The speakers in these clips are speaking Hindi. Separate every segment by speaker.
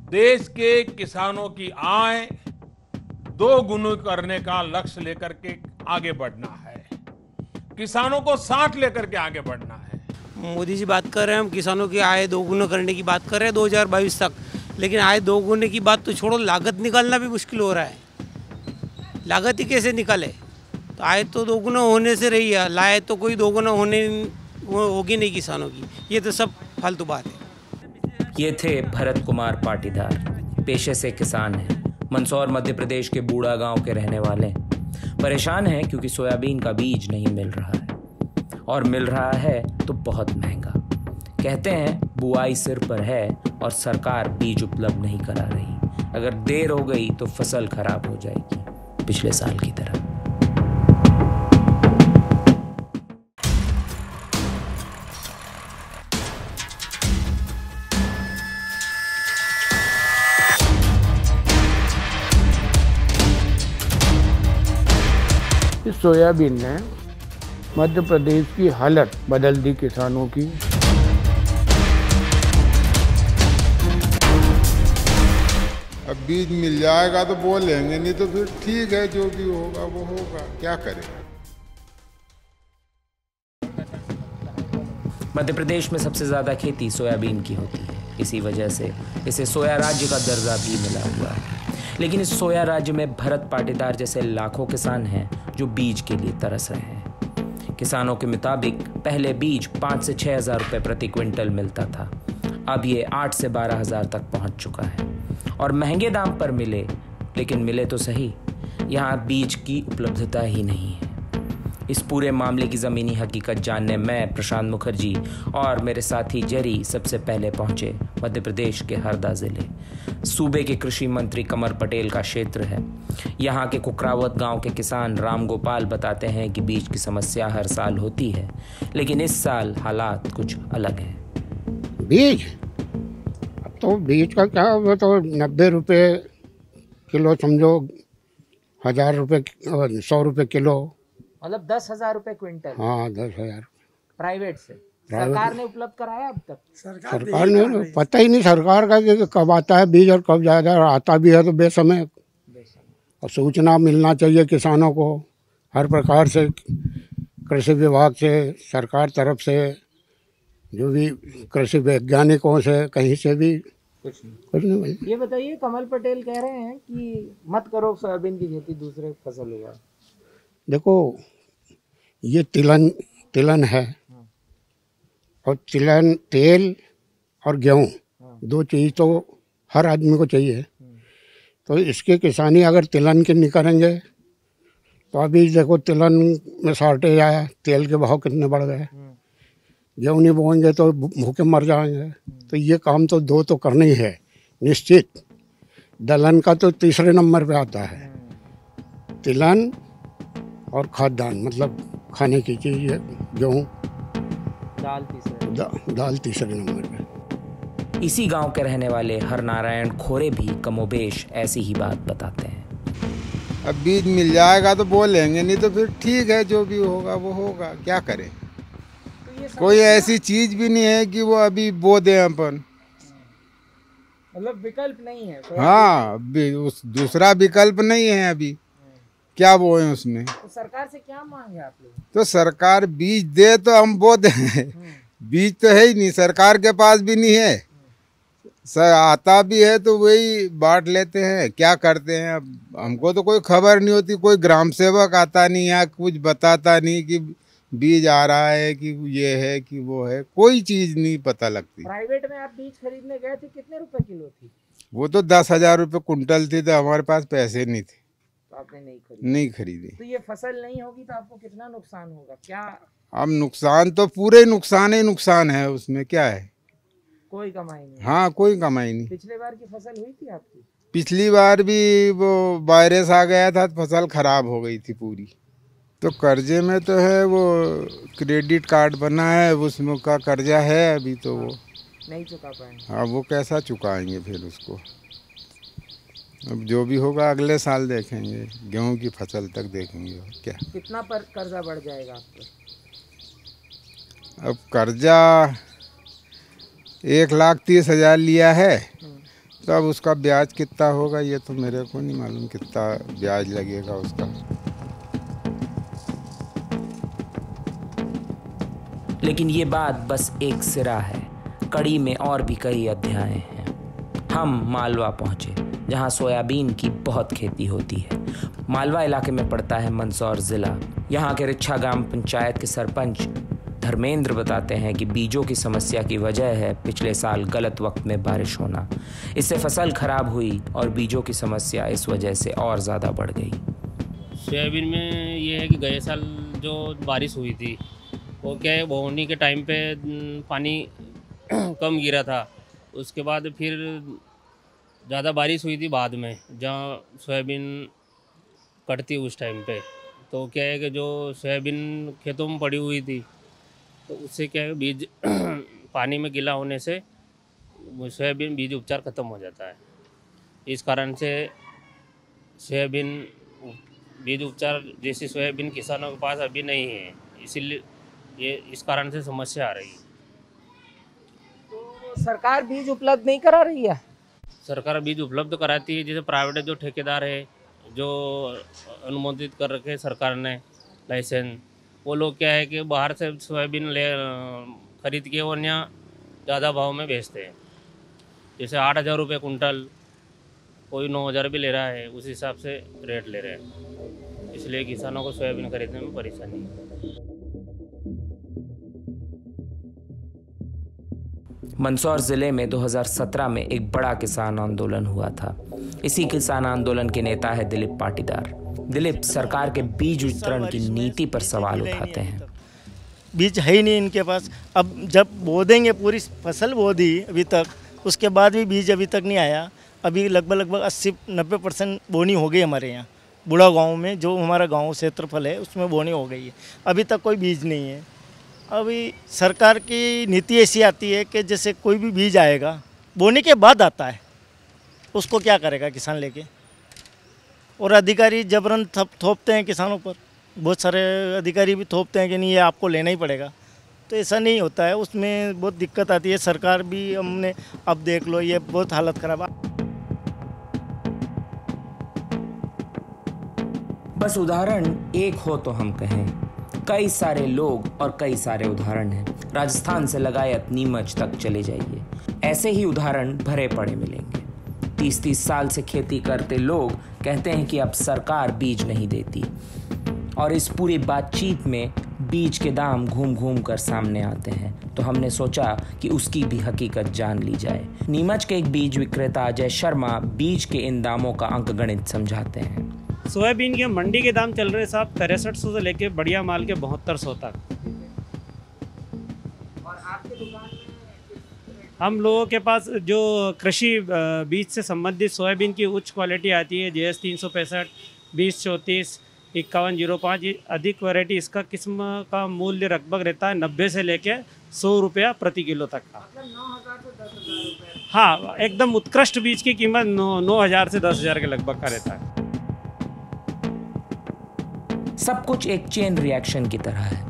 Speaker 1: देश के किसानों की आय दो गुनी करने का लक्ष्य लेकर के आगे बढ़ना है। किसानों को साथ लेकर के आगे बढ़ना है।
Speaker 2: मोदी जी बात कर रहे हैं, हम किसानों की आय दोगुना करने की बात कर रहे हैं 2022 तक। लेकिन आय दोगुने की बात तो छोड़ो, लागत निकालना भी मुश्किल हो रहा है। लागत ही कैसे निकाले? तो आय तो दोगुना होने से रही है, लाए तो कोई दोगुना होने वो होगी नहीं किसानों की। ये तो सब फालतू बात है।
Speaker 3: ये थे भरत कुमार पाटीदार, पेशे से किसान हैं, मंदसौर मध्य प्रदेश के बूढ़ा गांव के रहने वाले। परेशान हैं क्योंकि सोयाबीन का बीज नहीं मिल रहा है, और मिल रहा है तो बहुत महंगा। कहते हैं बुआई सिर पर है और सरकार बीज उपलब्ध नहीं करा रही। अगर देर हो गई तो फसल खराब हो जाएगी, पिछले साल की तरह।
Speaker 4: इस सोयाबीन ने मध्य प्रदेश की हालत बदल दी किसानों की।
Speaker 5: अब बीज मिल जाएगा तो बोल लेंगे, नहीं तो फिर ठीक है, जो भी होगा वो होगा, क्या करें।
Speaker 3: मध्य प्रदेश में सबसे ज़्यादा खेती सोयाबीन की होती है। इसी वजह से इसे सोया राज्य का दर्जा भी मिला हुआ है। लेकिन इस सोया राज्य में भरत पाटीदार जैसे लाखों किसान हैं जो बीज के लिए तरस रहे हैं। किसानों के मुताबिक पहले बीज 5 से 6 हज़ार रुपये प्रति क्विंटल मिलता था, अब ये 8 से 12 हज़ार तक पहुंच चुका है। और महंगे दाम पर मिले, लेकिन मिले तो सही, यहाँ बीज की उपलब्धता ही नहीं है। इस पूरे मामले की ज़मीनी हकीकत जानने मैं, प्रशांत मुखर्जी और मेरे साथी जेरी सबसे पहले पहुंचे मध्य प्रदेश के हरदा ज़िले। सूबे के कृषि मंत्री कमर पटेल का क्षेत्र है। यहाँ के कुकरावत गांव के किसान राम गोपाल बताते हैं कि बीज की समस्या हर साल होती है, लेकिन इस साल हालात कुछ अलग हैं।
Speaker 4: बीज अब तो बीज का क्या, वो तो 90 रुपये किलो समझो, 1000 रुपये 100 रुपये किलो,
Speaker 6: मतलब 10,000 रुपये क्विंटल।
Speaker 4: हाँ 10,000
Speaker 6: प्राइवेट से सरकार ने उपलब्ध कराया अब तक?
Speaker 4: सरकार ने पता ही नहीं सरकार का कि कब आता है बीज और कब जाएगा, और आता भी है तो बेसमय। और सूचना मिलना चाहिए किसानों को हर प्रकार से, कृषि विभाग से, सरकार तरफ से, जो भी कृषि वैज्ञानिकों से, कहीं से भी कुछ नहीं।
Speaker 6: ये बताइए, कमल पटेल कह रहे हैं कि मत करो सोयाबीन की खेती, दूसरे फसल होगा।
Speaker 4: देखो, ये तिलन है, और तिलन, तेल और गेहूँ, दो चीज़ तो हर आदमी को चाहिए। तो इसके किसानी अगर तिलन के नहीं करेंगे तो अभी देखो तिलन में शॉर्टेज आया, तेल के भाव कितने बढ़ गए। गेहूँ नहीं बोएंगे तो भूखे मर जाएंगे। तो ये काम तो दो तो करना ही है निश्चित। दलहन का तो तीसरे नंबर पे आता है, तिलन और खाद्यान्न मतलब खाने की चीज़ है, गेहूँ, दाल तीसरे नंबर पे।
Speaker 3: इसी गांव के रहने वाले हरनारायण खोरे भी कमोबेश ऐसी ही बात बताते हैं।
Speaker 5: अब बीज मिल जाएगा तो बोल लेंगे, नहीं तो फिर ठीक है, जो भी होगा वो होगा, क्या करें। तो कोई ऐसी चीज भी नहीं है कि वो अभी बो दें अपन,
Speaker 6: मतलब विकल्प नहीं है।
Speaker 5: हाँ, उस दूसरा विकल्प नहीं है अभी, क्या बोए उसमें।
Speaker 6: तो सरकार से क्या मांगे आप लोग?
Speaker 5: तो सरकार बीज दे तो हम बो दें। बीज तो है ही नहीं, सरकार के पास भी नहीं है। सर आता भी है तो वही बांट लेते हैं, क्या करते हैं। अब हमको तो कोई खबर नहीं होती, कोई ग्राम सेवक आता नहीं या कुछ बताता नहीं कि बीज आ रहा है, कि ये है कि वो है, कोई चीज़ नहीं पता लगती।
Speaker 6: प्राइवेट में आप बीज खरीदने गए थे, कितने रुपए किलो थी?
Speaker 5: वो तो 10,000 रुपये कुंटल थी, तो हमारे पास पैसे नहीं थे,
Speaker 6: तो आपने नहीं खरीदी। तो ये फसल नहीं होगी तो आपको कितना नुकसान होगा? क्या
Speaker 5: अब नुकसान तो पूरे नुकसान ही नुकसान है, उसमें क्या है,
Speaker 6: कोई कमाई नहीं।
Speaker 5: हाँ, कोई कमाई नहीं।
Speaker 6: पिछले बार की फसल हुई थी आपकी?
Speaker 5: पिछली बार भी वो वायरस आ गया था, तो फसल खराब हो गई थी पूरी। तो कर्जे में तो है, वो क्रेडिट कार्ड बना है, उसमें का कर्जा है अभी, तो वो
Speaker 6: नहीं चुका पाए।
Speaker 5: हाँ, वो कैसा चुकाएंगे फिर उसको। अब जो भी होगा अगले साल देखेंगे, गेहूं की फसल तक देखेंगे। और क्या,
Speaker 6: कितना पर कर्जा बढ़ जाएगा आपको?
Speaker 5: अब कर्जा 1,30,000 लिया है, तो अब उसका ब्याज कितना होगा ये तो मेरे को नहीं मालूम, कितना ब्याज लगेगा उसका।
Speaker 3: लेकिन ये बात बस एक सिरा है, कड़ी में और भी कई अध्याय हैं। हम मालवा पहुंचे, जहां सोयाबीन की बहुत खेती होती है। मालवा इलाके में पड़ता है मंदसौर ज़िला। यहाँ के रिच्छा ग्राम पंचायत के सरपंच धर्मेंद्र बताते हैं कि बीजों की समस्या की वजह है पिछले साल गलत वक्त में बारिश होना। इससे फसल खराब हुई और बीजों की समस्या इस वजह से और ज़्यादा बढ़ गई।
Speaker 7: सोयाबीन में ये है कि गए साल जो बारिश हुई थी वो क्या है, बोवनी के टाइम पे पानी कम गिरा था। उसके बाद फिर ज़्यादा बारिश हुई थी बाद में, जहाँ सोयाबीन कटती उस टाइम पे। तो क्या है कि जो सोयाबीन खेतों में पड़ी हुई थी तो उससे क्या है, बीज पानी में गीला होने से सोयाबीन बीज उपचार ख़त्म हो जाता है। इस कारण से सोयाबीन बीज उपचार जैसी सोयाबीन किसानों के पास अभी नहीं है, इसीलिए ये इस कारण से समस्या आ रही है।
Speaker 6: तो सरकार बीज उपलब्ध नहीं करा रही है?
Speaker 7: सरकार बीज उपलब्ध कराती है, जैसे प्राइवेट जो ठेकेदार है, जो अनुमोदित कर रखे सरकार ने लाइसेंस, वो लोग क्या है कि बाहर से सोयाबीन खरीद के और यहाँ ज़्यादा भाव में बेचते हैं। जैसे 8,000 रुपये कुंटल, कोई 9,000 भी ले रहा है, उस हिसाब से रेट ले रहे हैं। इसलिए किसानों को सोयाबीन खरीदने में परेशानी है।
Speaker 3: मंदसौर ज़िले में 2017 में एक बड़ा किसान आंदोलन हुआ था। इसी किसान आंदोलन के नेता है दिलीप पाटीदार। दिलीप सरकार के बीज वितरण की नीति पर सवाल उठाते हैं।
Speaker 8: बीज है ही नहीं इनके पास। अब जब बो देंगे, पूरी फसल बो दी अभी तक, उसके बाद भी बीज अभी तक नहीं आया। अभी लगभग 80-90% बोनी हो गई हमारे यहाँ बूढ़ा गांव में, जो हमारा गांव क्षेत्रफल है उसमें बोनी हो गई है। अभी तक कोई बीज नहीं है। अभी सरकार की नीति ऐसी आती है कि जैसे कोई भी बीज आएगा बोने के बाद आता है, उसको क्या करेगा किसान लेके, और अधिकारी जबरन थोपते हैं किसानों पर। बहुत सारे अधिकारी भी थोपते हैं कि नहीं ये आपको लेना ही पड़ेगा। तो ऐसा नहीं होता है, उसमें बहुत दिक्कत आती है। सरकार भी हमने अब देख लो, ये बहुत हालत ख़राब है।
Speaker 3: बस उदाहरण एक हो तो हम कहें, कई सारे लोग और कई सारे उदाहरण हैं। राजस्थान से लगायत नीमच तक चले जाइए, ऐसे ही उदाहरण भरे पड़े मिलेंगे। 30-30 साल से खेती करते लोग कहते हैं कि अब सरकार बीज नहीं देती, और इस पूरी बातचीत में बीज के दाम घूम घूम कर सामने आते हैं। तो हमने सोचा कि उसकी भी हकीकत जान ली जाए। नीमच के एक बीज विक्रेता अजय शर्मा बीज के इन दामों का अंकगणित समझाते हैं।
Speaker 9: सोयाबीन के मंडी के दाम चल रहे साहब 6300 से लेके बढ़िया माल के 7200 तक।
Speaker 6: और आपके दुकान में
Speaker 9: हम लोगों के पास जो कृषि बीज से संबंधित सोयाबीन की उच्च क्वालिटी आती है, JS 365, 2034, 5105, ये अधिक वैरायटी, इसका किस्म का मूल्य लगभग रहता है 90 से लेके 100 रुपया प्रति किलो तक का।
Speaker 6: 9,000 से 10,000 रुपये?
Speaker 9: हाँ, एकदम उत्कृष्ट बीज की कीमत 9,000 से 10,000 के लगभग का रहता है।
Speaker 3: सब कुछ एक चेन रिएक्शन की तरह है।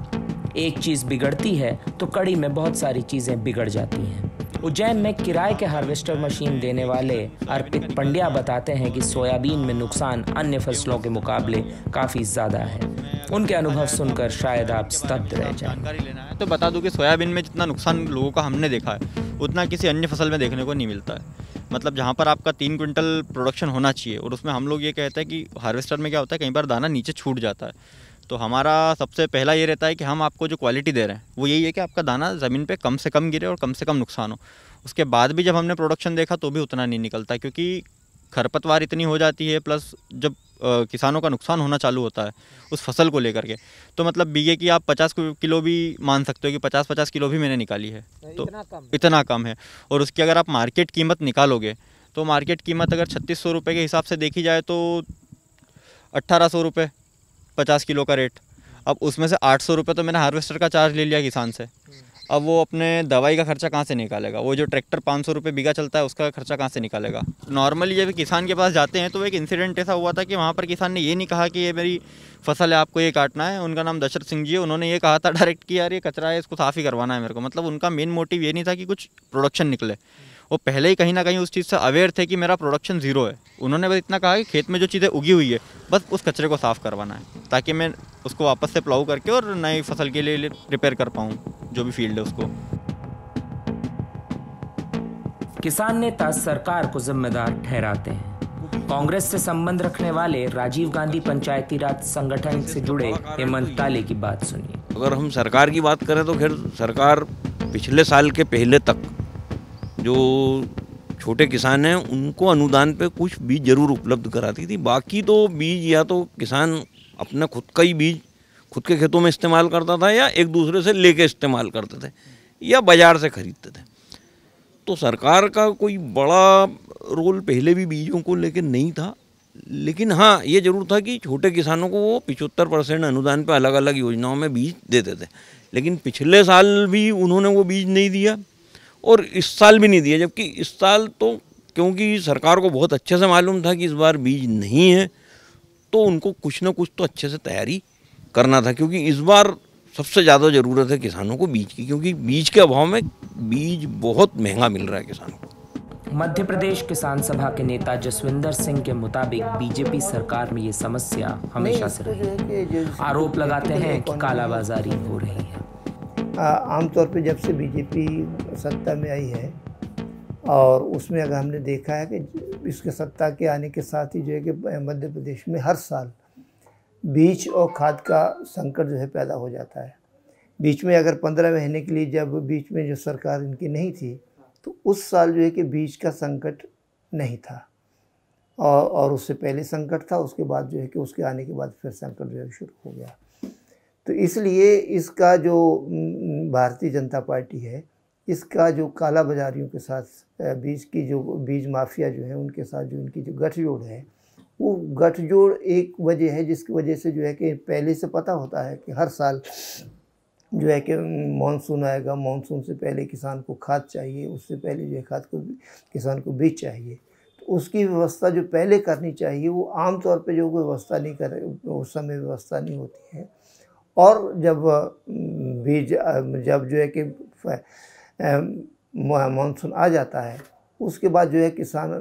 Speaker 3: एक चीज बिगड़ती है तो कड़ी में बहुत सारी चीजें बिगड़ जाती हैं। उज्जैन में किराए के हार्वेस्टर मशीन देने वाले अर्पित पंड्या बताते हैं कि सोयाबीन में नुकसान अन्य फसलों के मुकाबले काफी ज्यादा है। उनके अनुभव सुनकर शायद आप स्तब्ध रह जाएं।
Speaker 10: तो बता दूं कि सोयाबीन में जितना नुकसान लोगों का हमने देखा है उतना किसी अन्य फसल में देखने को नहीं मिलता है। मतलब जहाँ पर आपका 3 क्विंटल प्रोडक्शन होना चाहिए और उसमें हम लोग ये कहते हैं कि हार्वेस्टर में क्या होता है, कई बार दाना नीचे छूट जाता है। तो हमारा सबसे पहला ये रहता है कि हम आपको जो क्वालिटी दे रहे हैं वो यही है कि आपका दाना ज़मीन पे कम से कम गिरे और कम से कम नुकसान हो। उसके बाद भी जब हमने प्रोडक्शन देखा तो भी उतना नहीं निकलता, क्योंकि खरपतवार इतनी हो जाती है, प्लस जब किसानों का नुकसान होना चालू होता है उस फसल को लेकर के, तो मतलब बीघे की आप 50 किलो भी मान सकते हो कि 50-50 किलो भी मैंने निकाली है। तो इतना कम है। और उसकी अगर आप मार्केट कीमत निकालोगे तो मार्केट कीमत अगर 3600 रुपये के हिसाब से देखी जाए तो 1800 रुपये 50 किलो का रेट। अब उसमें से 800 रुपये तो मैंने हार्वेस्टर का चार्ज ले लिया किसान से। अब वो अपने दवाई का खर्चा कहाँ से निकालेगा? वो जो ट्रैक्टर 500 रुपये बीघा चलता है उसका खर्चा कहाँ से निकालेगा? नॉर्मली जब किसान के पास जाते हैं तो एक इंसिडेंट ऐसा हुआ था कि वहाँ पर किसान ने ये नहीं कहा कि ये मेरी फसल है, आपको ये काटना है। उनका नाम दशरथ सिंह जी है। उन्होंने ये कहा था डायरेक्ट कि यार ये कचरा है, इसको साफ़ ही करवाना है मेरे को। मतलब उनका मेन मोटिव ये नहीं था कि कुछ प्रोडक्शन निकले, वो पहले ही कहीं ना कहीं उस चीज़ से अवेयर थे कि मेरा प्रोडक्शन ज़ीरो है। उन्होंने बस इतना कहा कि खेत में जो चीज़ें उगी हुई है बस उस कचरे को साफ़ करवाना है, ताकि मैं उसको वापस से प्लाऊ करके और नई फसल के लिए प्रिपेयर कर पाऊँ जो भी फील्ड है उसको।
Speaker 3: किसान नेता सरकार को जिम्मेदार ठहराते हैं। कांग्रेस से संबंध रखने वाले राजीव गांधी पंचायती राज संगठन से जुड़े हेमंत ताले की बात सुनिए।
Speaker 11: अगर हम सरकार की बात करें तो खैर सरकार पिछले साल के पहले तक जो छोटे किसान हैं उनको अनुदान पे कुछ बीज जरूर उपलब्ध कराती थी। बाकी तो बीज या तो किसान अपना खुद का ही बीज खुद के खेतों में इस्तेमाल करता था या एक दूसरे से लेके इस्तेमाल करते थे या बाजार से खरीदते थे। तो सरकार का कोई बड़ा रोल पहले भी बीजों को लेके नहीं था, लेकिन हाँ ये जरूर था कि छोटे किसानों को वो 75% अनुदान पे अलग अलग योजनाओं में बीज देते थे। लेकिन पिछले साल भी उन्होंने वो बीज नहीं दिया और इस साल भी नहीं दिया, जबकि इस साल तो क्योंकि सरकार को बहुत अच्छे से मालूम था कि इस बार बीज नहीं है तो उनको कुछ ना कुछ तो अच्छे से तैयारी करना था, क्योंकि इस बार सबसे ज़्यादा ज़रूरत है किसानों को बीज की, क्योंकि बीज के अभाव में बीज बहुत महंगा मिल रहा है किसानों को।
Speaker 3: मध्य प्रदेश किसान सभा के नेता जसविंदर सिंह के मुताबिक बीजेपी सरकार में ये समस्या हमेशा से रही। आरोप लगाते हैं कि कालाबाजारी हो रही है।
Speaker 12: आमतौर पे जब से बीजेपी सत्ता में आई है और उसमें अगर हमने देखा है कि इसके सत्ता के आने के साथ ही जो है कि मध्य प्रदेश में हर साल बीज और खाद का संकट जो है पैदा हो जाता है। बीच में अगर 15 महीने के लिए जब बीच में जो सरकार इनकी नहीं थी तो उस साल जो है कि बीज का संकट नहीं था और उससे पहले संकट था, उसके बाद जो है कि उसके आने के बाद फिर संकट जो है शुरू हो गया। तो इसलिए इसका जो भारतीय जनता पार्टी है इसका जो काला बाजारियों के साथ बीज की जो बीज माफिया जो है उनके साथ जो इनकी जो गठजोड़ है वो गठजोड़ एक वजह है जिसकी वजह से जो है कि पहले से पता होता है कि हर साल जो है कि मानसून आएगा, मानसून से पहले किसान को खाद चाहिए, उससे पहले जो है खाद को किसान को बीज चाहिए। तो उसकी व्यवस्था जो पहले करनी चाहिए वो आम तौर पे जो व्यवस्था नहीं कर उस समय व्यवस्था नहीं होती है। और जब बीज जब जो है कि मानसून आ जाता है उसके बाद जो है किसान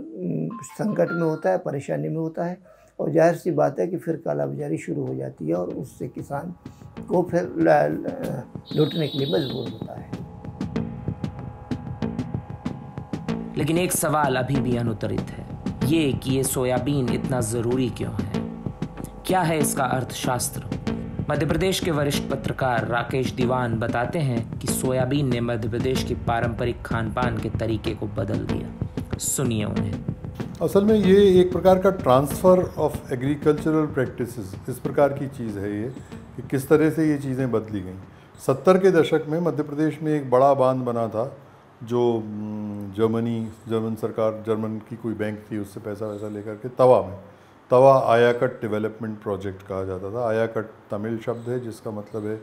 Speaker 12: संकट में होता है, परेशानी में होता है और जाहिर सी बात है कि फिर कालाबाजारी शुरू हो जाती है और उससे किसान को फिर लूटने के लिए मजबूर होता है।
Speaker 3: लेकिन एक सवाल अभी भी अनुत्तरित है, ये कि ये सोयाबीन इतना जरूरी क्यों है? क्या है इसका अर्थशास्त्र? मध्य प्रदेश के वरिष्ठ पत्रकार राकेश दीवान बताते हैं कि सोयाबीन ने मध्य प्रदेश के पारंपरिक खान पान के तरीके को बदल दिया। सुनिए उन्हें।
Speaker 13: असल में ये एक प्रकार का ट्रांसफ़र ऑफ एग्रीकल्चरल प्रैक्टिसेस, इस प्रकार की चीज़ है ये कि किस तरह से ये चीज़ें बदली गई। 70 के दशक में मध्य प्रदेश में एक बड़ा बांध बना था जो जर्मन सरकार, जर्मन की कोई बैंक थी, उससे पैसा वैसा लेकर के तवा आयाकट डेवलपमेंट प्रोजेक्ट कहा जाता था। आयाकट तमिल शब्द है जिसका मतलब है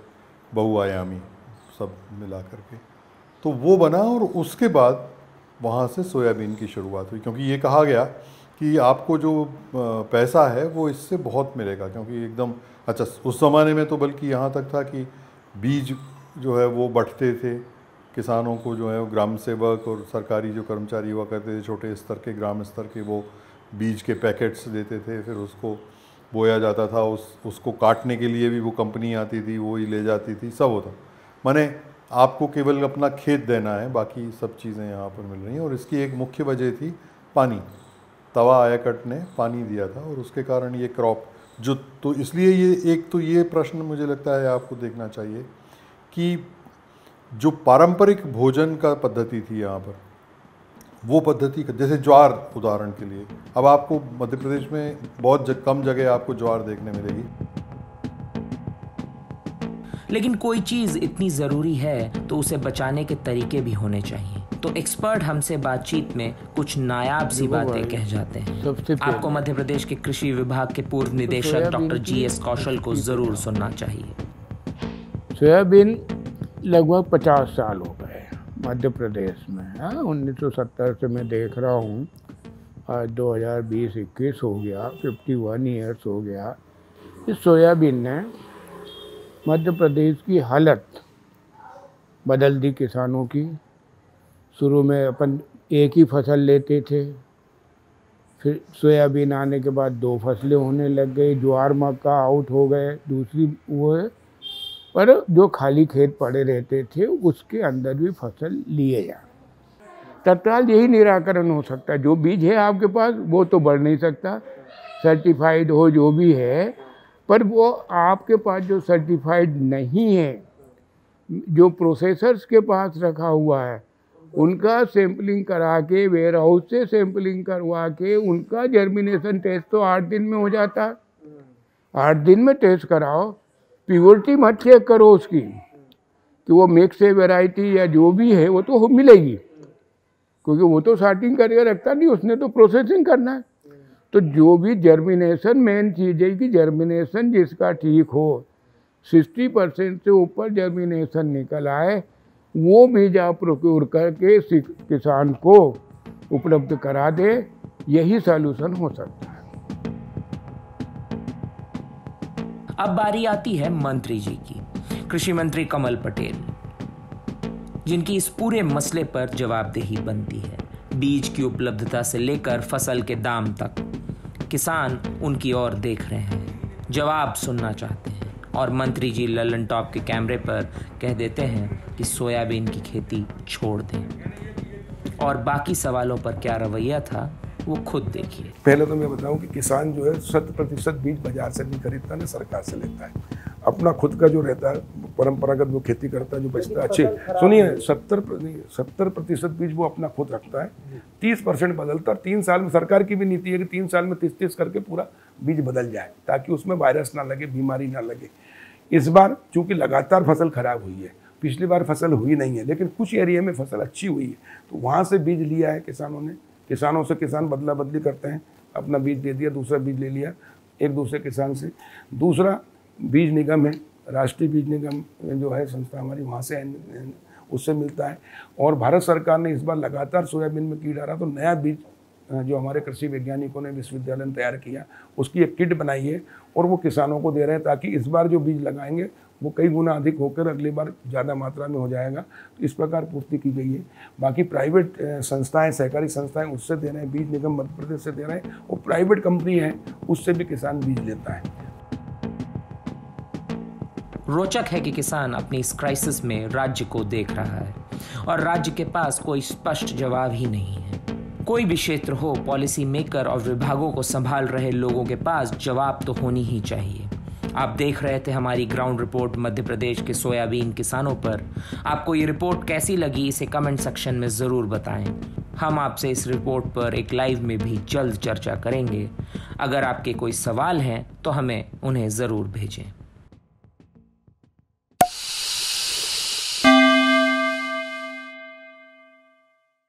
Speaker 13: बहुआयामी, सब मिला करके। तो वो बना और उसके बाद वहाँ से सोयाबीन की शुरुआत हुई, क्योंकि ये कहा गया कि आपको जो पैसा है वो इससे बहुत मिलेगा, क्योंकि एकदम अच्छा उस ज़माने में तो बल्कि यहाँ तक था कि बीज जो है वो बंटते थे किसानों को, जो है ग्राम सेवक और सरकारी जो कर्मचारी हुआ करते थे छोटे स्तर के, ग्राम स्तर के, वो बीज के पैकेट्स देते थे, फिर उसको बोया जाता था, उसको काटने के लिए भी वो कंपनी आती थी, वो ही ले जाती थी, सब होता। माने आपको केवल अपना खेत देना है, बाकी सब चीज़ें यहाँ पर मिल रही हैं। और इसकी एक मुख्य वजह थी पानी। तवा आयाकट ने पानी दिया था और उसके कारण ये क्रॉप जो, तो इसलिए ये एक तो ये प्रश्न मुझे लगता है आपको देखना चाहिए कि जो पारंपरिक भोजन का पद्धति थी यहाँ पर, वो पद्धति जैसे ज्वार उदाहरण के लिए, अब आपको मध्य प्रदेश में बहुत कम जगह आपको ज्वार देखने मिलेगी।
Speaker 3: लेकिन कोई चीज इतनी जरूरी है तो उसे बचाने के तरीके भी होने चाहिए। तो एक्सपर्ट हमसे बातचीत में कुछ नायाब सी बातें कह जाते हैं। आपको मध्य प्रदेश के कृषि विभाग के पूर्व निदेशक डॉक्टर GS कौशल को जरूर सुनना चाहिए।
Speaker 4: सोयाबीन लगभग 50 साल हो गए मध्य प्रदेश में। 1970 से मैं देख रहा हूँ, आज 2020-21 हो गया, 51 ईयर्स हो गया। इस सोयाबीन ने मध्य प्रदेश की हालत बदल दी किसानों की। शुरू में अपन
Speaker 14: एक ही फसल लेते थे, फिर सोयाबीन आने के बाद 2 फसलें होने लग गई, ज्वार मक्का आउट हो गए, दूसरी वो है, पर जो खाली खेत पड़े रहते थे उसके अंदर भी फसल लिए जा। तत्काल यही निराकरण हो सकता है। जो बीज है आपके पास वो तो बढ़ नहीं सकता, सर्टिफाइड हो जो भी है, पर वो आपके पास जो सर्टिफाइड नहीं है, जो प्रोसेसर्स के पास रखा हुआ है, उनका सैम्पलिंग करा के, वेयर हाउस से सैम्पलिंग करवा के, उनका जर्मिनेशन टेस्ट तो 8 दिन में हो जाता है। 8 दिन में टेस्ट कराओ, प्योरिटी मत चेक करो उसकी कि वो मिक्स है वैरायटी या जो भी है, वो तो मिलेगी, क्योंकि वो तो सॉर्टिंग करके रखता नहीं, उसने तो प्रोसेसिंग करना है। तो जो भी जर्मिनेशन, मेन चीज़ है कि जर्मिनेशन जिसका ठीक हो, 60% से ऊपर जर्मिनेशन निकल आए, वो बीज आप प्रोक्योर करके किसान को उपलब्ध करा दे, यही सॉल्यूशन हो सकता है।
Speaker 3: अब बारी आती है मंत्री जी की, कृषि मंत्री कमल पटेल, जिनकी इस पूरे मसले पर जवाबदेही बनती है। बीज की उपलब्धता से लेकर फसल के दाम तक किसान उनकी ओर देख रहे हैं, जवाब सुनना चाहते हैं, और मंत्री जी ललन टॉप के कैमरे पर कह देते हैं कि सोयाबीन की खेती छोड़ दें। और बाकी सवालों पर क्या रवैया था वो खुद देखिए।
Speaker 15: पहले तो मैं बताऊं कि किसान जो है 100% बीज बाजार से नहीं खरीदता, ना सरकार से लेता है। अपना खुद का जो रहता है परंपरागत वो खेती करता है, जो बचता है। अच्छे सुनिए, 70% बीज वो अपना खुद रखता है, 30% बदलता है। 3 साल में सरकार की भी नीति है कि 3 साल में 30 करके पूरा बीज बदल जाए, ताकि उसमें वायरस ना लगे, बीमारी ना लगे। इस बार चूंकि लगातार फसल खराब हुई है, पिछली बार फसल हुई नहीं है, लेकिन कुछ एरिया में फसल अच्छी हुई है, तो वहाँ से बीज लिया है किसानों ने। किसानों से किसान बदला बदली करते हैं, अपना बीज दे दिया, दूसरा बीज ले लिया एक दूसरे किसान से। दूसरा बीज निगम है, राष्ट्रीय बीज निगम जो है संस्था हमारी, वहाँ से उससे मिलता है। और भारत सरकार ने इस बार लगातार सोयाबीन में कीट आ रहा, तो नया बीज जो हमारे कृषि वैज्ञानिकों ने विश्वविद्यालय में तैयार किया, उसकी एक किट बनाई है और वो किसानों को दे रहे हैं, ताकि इस बार जो बीज लगाएंगे वो कई गुना अधिक होकर अगली बार ज़्यादा मात्रा में हो जाएगा। तो इस प्रकार पूर्ति की गई है। बाकी प्राइवेट संस्थाएं, सहकारी संस्थाएं उससे दे रहे हैं, बीज निगम मध्य प्रदेश से दे रहे हैं, और प्राइवेट कंपनी है उससे भी किसान बीज लेता है।
Speaker 3: रोचक है कि किसान अपनी इस क्राइसिस में राज्य को देख रहा है और राज्य के पास कोई स्पष्ट जवाब ही नहीं है। कोई भी क्षेत्र हो, पॉलिसी मेकर और विभागों को संभाल रहे लोगों के पास जवाब तो होनी ही चाहिए। आप देख रहे थे हमारी ग्राउंड रिपोर्ट मध्य प्रदेश के सोयाबीन किसानों पर। आपको ये रिपोर्ट कैसी लगी, इसे कमेंट सेक्शन में ज़रूर बताएं। हम आपसे इस रिपोर्ट पर एक लाइव में भी जल्द चर्चा करेंगे। अगर आपके कोई सवाल हैं तो हमें उन्हें ज़रूर भेजें।